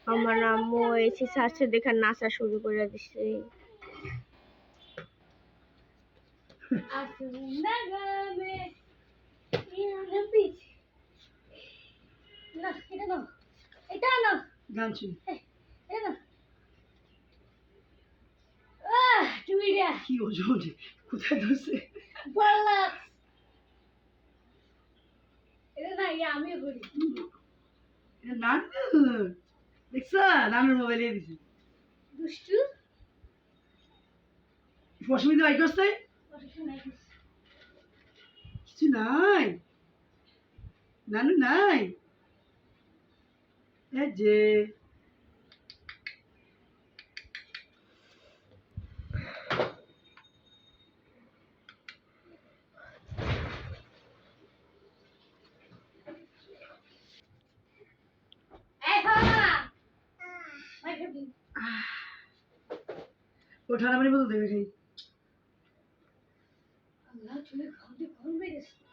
আমার আম্মু এসি সার্চে দেখে নাচা শুরু করে দিছে। কি ওজন কোথায় ধরছে আমিও করি নানু দেখছো নানুর মোবাইলে দিছি দুষ্টু অসুবিধা বাইক আসছে কিছু নাই নানু নাই এই যে ও ঠান্ডা পানি বলতে দেবে খাই আল্লাহ চুলে ঘামতে গরম হয়ে গেছে